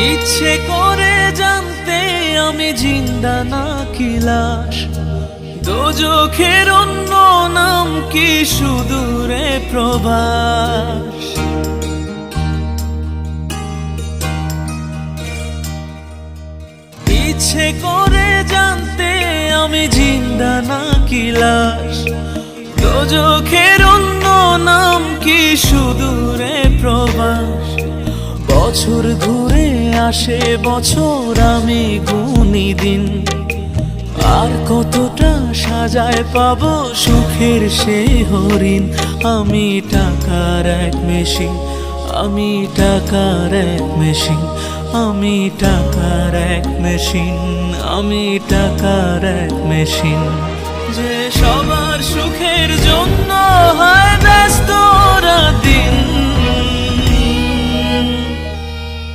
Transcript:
ইচ্ছে করে জানতে আমি জিন্দা নাকি লাশ, দোজখের অন্য নাম কি সুদূরে প্রবাস। ইচ্ছে করে জানতে আমি জিন্দা নাকি লাশ, দোজখের অন্য নাম কি সুদূরে প্রবাস। বছর ঘুরে আসে বছর, আমি গুনি দিন, আর কতটা সাজায় পাবো সুখের সে হরিণ। আমি টাকার এক মেশিন, আমি টাকার এক মেশিন, আমি টাকার এক মেশিন, আমি টাকার এক মেশিন। যে সবার সুখের জন্য হয় ব্যস্ত রাত দিন,